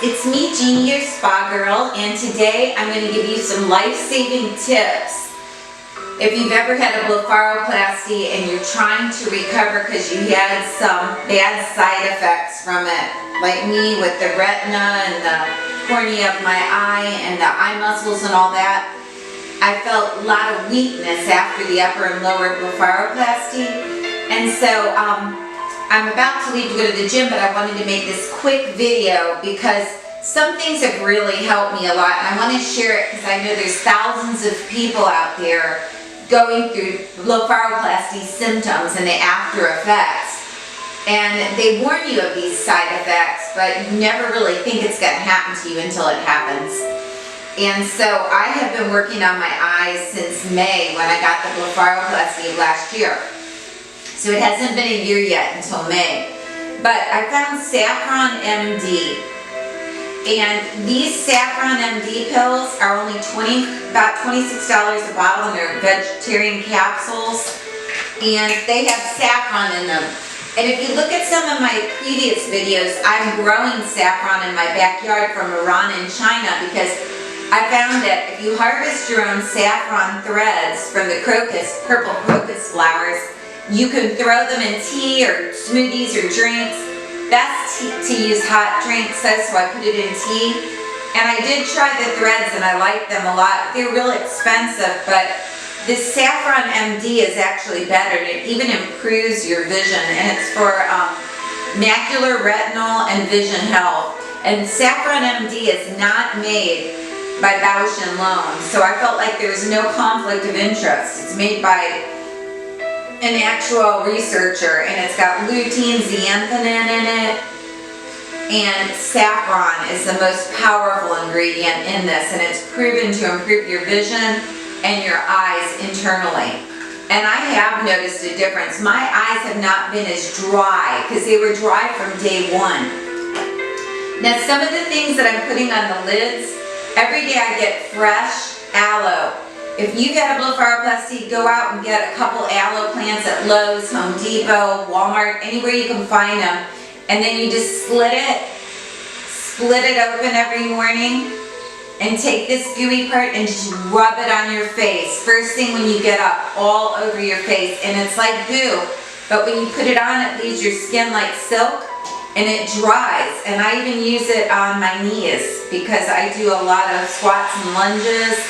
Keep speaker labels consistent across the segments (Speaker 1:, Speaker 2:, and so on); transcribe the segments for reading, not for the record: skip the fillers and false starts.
Speaker 1: it's me, Jeannie, your spa girl, and today I'm going to give you some life-saving tips. If you've ever had a blepharoplasty and you're trying to recover because you had some bad side effects from it, like me with the retina and the cornea of my eye and the eye muscles and all that, I felt a lot of weakness after the upper and lower blepharoplasty, and so I'm about to leave to go to the gym, but I wanted to make this quick video because some things have really helped me a lot, and I want to share it because I know there's thousands of people out there going through blepharoplasty symptoms and the after effects. And they warn you of these side effects, but you never really think it's going to happen to you until it happens. And so I have been working on my eyes since May when I got the blepharoplasty last year. So it hasn't been a year yet until May. But I found Saffron Md. And these Saffron Md pills are only about $26 a bottle, and they're vegetarian capsules. And they have saffron in them. And if you look at some of my previous videos, I'm growing saffron in my backyard from Iran and China because I found that if you harvest your own saffron threads from the crocus, purple crocus flowers, you can throw them in tea or smoothies or drinks. Best to use hot drinks, so I put it in tea. And I did try the threads and I like them a lot. They're real expensive, but this Saffron Md is actually better. It even improves your vision, and it's for macular, retinal, and vision health. And Saffron Md is not made by Bausch & Lomb, so I felt like there was no conflict of interest. It's made by an actual researcher, and it's got lutein, zeaxanthin in it, and saffron is the most powerful ingredient in this, and it's proven to improve your vision and your eyes internally. And I have noticed a difference. My eyes have not been as dry because they were dry from day one. Now some of the things that I'm putting on the lids, every day I get fresh aloe. If you've had a blepharoplasty, go out and get a couple aloe plants at Lowe's, Home Depot, Walmart, anywhere you can find them. And then you just split it open every morning, and take this gooey part and just rub it on your face. First thing when you get up, all over your face. And it's like goo, but when you put it on, it leaves your skin like silk, and it dries. And I even use it on my knees because I do a lot of squats and lunges,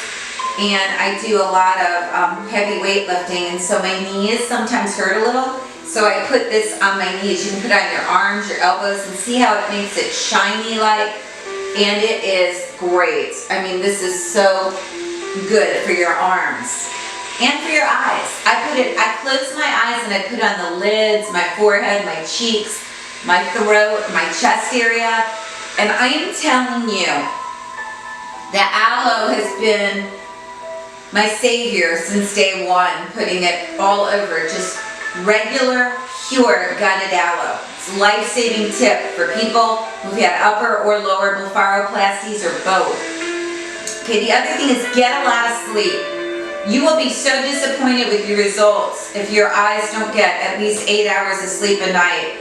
Speaker 1: and I do a lot of heavy weightlifting, and so my knees sometimes hurt a little. So I put this on my knees. You can put it on your arms, your elbows, and see how it makes it shiny like, and it is great. I mean, this is so good for your arms and for your eyes. I close my eyes and I put on the lids, my forehead, my cheeks, my throat, my chest area, and I am telling you that aloe has been my savior since day one, putting it all over, just regular, pure gutted aloe. It's a life-saving tip for people who've had upper or lower blepharoplasties or both. Okay, the other thing is get a lot of sleep. You will be so disappointed with your results if your eyes don't get at least 8 hours of sleep a night.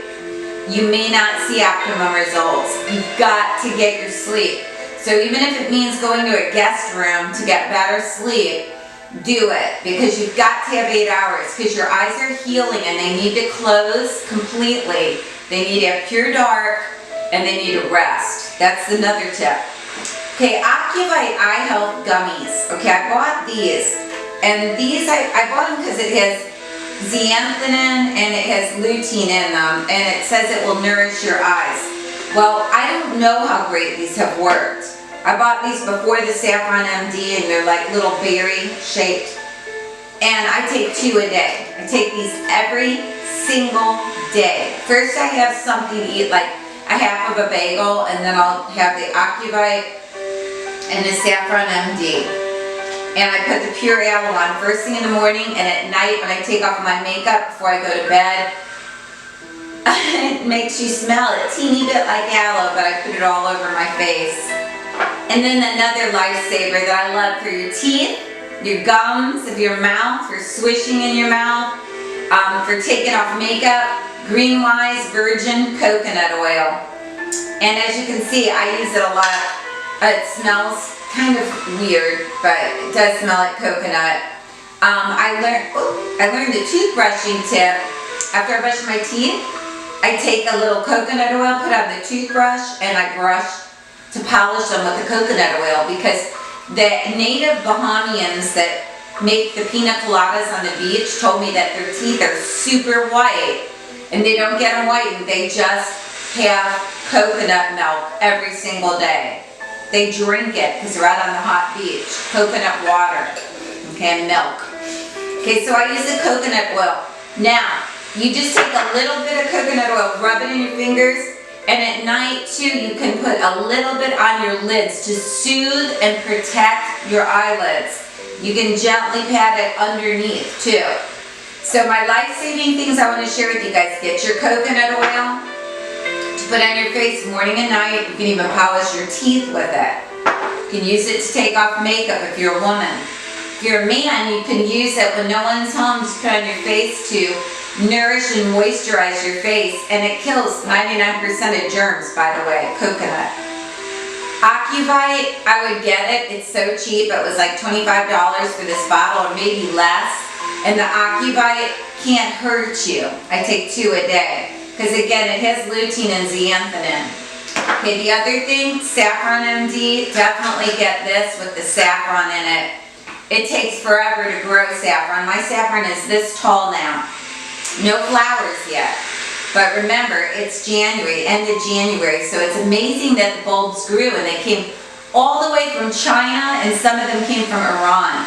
Speaker 1: You may not see optimum results. You've got to get your sleep. So even if it means going to a guest room to get better sleep, do it, because you've got to have 8 hours, because your eyes are healing and they need to close completely. They need to have pure dark, and they need to rest. That's another tip. Okay, Ocuvite Eye Health Gummies. Okay, I bought these, and these I bought them because it has zeaxanthin and it has lutein in them, and it says it will nourish your eyes. Well, I don't know how great these have worked. I bought these before the Saffron Md, and they're like little berry shaped. And I take 2 a day. I take these every single day. First I have something to eat, like a half of a bagel, and then I'll have the Ocuvite and the Saffron Md. And I put the pure aloe on first thing in the morning, and at night when I take off my makeup before I go to bed. It makes you smell a teeny bit like aloe, but I put it all over my face. And then another lifesaver that I love for your teeth, your gums, of your mouth, for swishing in your mouth, for taking off makeup, Green Wise virgin coconut oil. And as you can see, I use it a lot. It smells kind of weird, but it does smell like coconut. I learned the toothbrushing tip. After I brush my teeth, I take a little coconut oil, put on the toothbrush, and I brush to polish them with the coconut oil, because the native Bahamians that make the pina coladas on the beach told me that their teeth are super white, and they don't get them white, they just have coconut milk every single day. They drink it because they're out on the hot beach. Coconut water, okay, and milk. Okay, so I use the coconut oil. Now, you just take a little bit of coconut oil, rub it in your fingers, and at night too, you can put a little bit on your lids to soothe and protect your eyelids. You can gently pat it underneath too. So my life-saving things I want to share with you guys: get your coconut oil to put on your face morning and night. You can even polish your teeth with it. You can use it to take off makeup if you're a woman. If you're a man, you can use it when no one's home, just put on your face to nourish and moisturize your face, and it kills 99% of germs, by the way, coconut. Ocuvite, I would get it. It's so cheap. It was like $25 for this bottle, or maybe less. And the Ocuvite can't hurt you. I take 2 a day. Because again, it has lutein and zeaxanthin. Okay, the other thing, Saffron Md, definitely get this with the saffron in it. It takes forever to grow saffron. My saffron is this tall now. No flowers yet. But remember, it's January, end of January, so it's amazing that the bulbs grew, and they came all the way from China, and some of them came from Iran.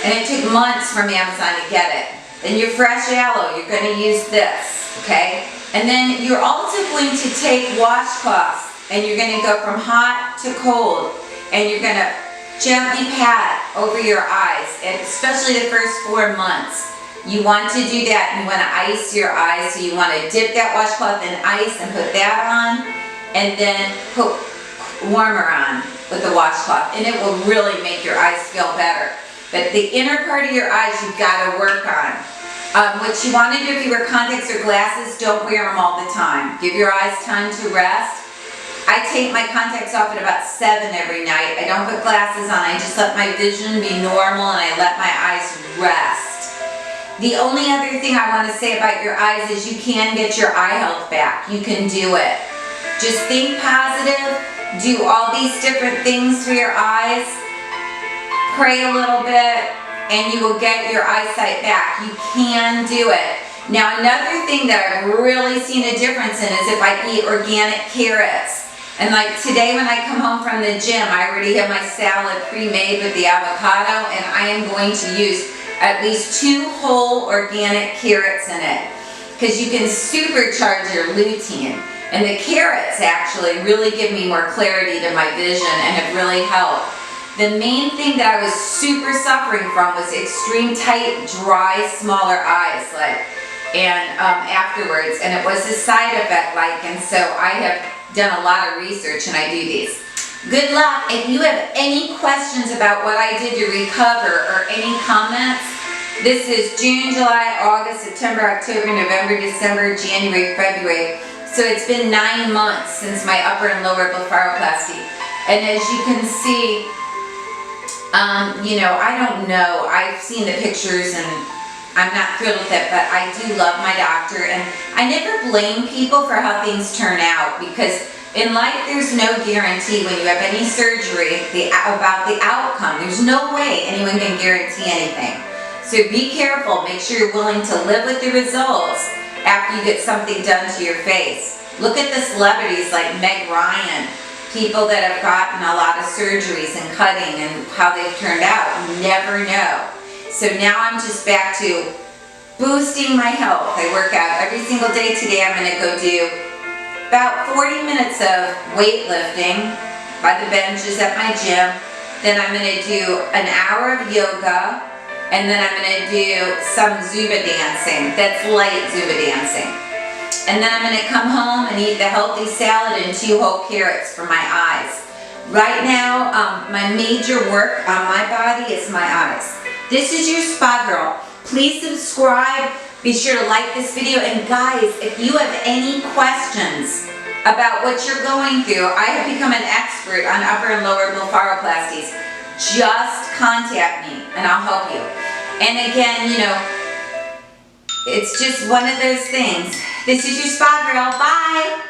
Speaker 1: And it took months from Amazon to get it. Then your fresh aloe, you're going to use this, okay? And then you're also going to take washcloths, and you're going to go from hot to cold, and you're going to gently pat over your eyes, and especially the first 4 months. You want to do that, and you want to ice your eyes, so you want to dip that washcloth in ice and put that on, and then put warmer on with the washcloth, and it will really make your eyes feel better. But the inner part of your eyes you've got to work on. What you want to do if you wear contacts or glasses, don't wear them all the time. Give your eyes time to rest. I take my contacts off at about 7 every night. I don't put glasses on, I just let my vision be normal, and I let my eyes rest. The only other thing I want to say about your eyes is you can get your eye health back. You can do it. Just think positive, do all these different things for your eyes, pray a little bit, and you will get your eyesight back. You can do it. Now, another thing that I've really seen a difference in is if I eat organic carrots. And like today when I come home from the gym, I already have my salad pre-made with the avocado, and I am going to use at least 2 whole organic carrots in it, because you can supercharge your lutein. And the carrots actually really give me more clarity to my vision and have really helped. The main thing that I was super suffering from was extreme tight, dry, smaller eyes, afterwards, and it was a side effect, and so I have done a lot of research, and I do these. Good luck. If you have any questions about what I did to recover, or any comments, this is June, July, August, September, October, November, December, January, February. So it's been 9 months since my upper and lower blepharoplasty. And as you can see, I don't know. I've seen the pictures, and I'm not thrilled with it, but I do love my doctor. And I never blame people for how things turn out, because in life, there's no guarantee when you have any surgery about the outcome. There's no way anyone can guarantee anything. So be careful. Make sure you're willing to live with the results after you get something done to your face. Look at the celebrities like Meg Ryan, people that have gotten a lot of surgeries and cutting, and how they've turned out. You never know. So now I'm just back to boosting my health. I work out every single day. Today I'm going to go do about 40 minutes of weightlifting by the benches at my gym. Then I'm going to do an hour of yoga, and then I'm going to do some Zumba dancing. That's light Zumba dancing. And then I'm going to come home and eat the healthy salad and 2 whole carrots for my eyes. Right now, my major work on my body is my eyes. This is your Spagirl. Please subscribe. Be sure to like this video, and guys, if you have any questions about what you're going through. I have become an expert on upper and lower blepharoplasties. Just contact me and I'll help you. And again, you know, it's just one of those things. This is your Spagirl. Bye.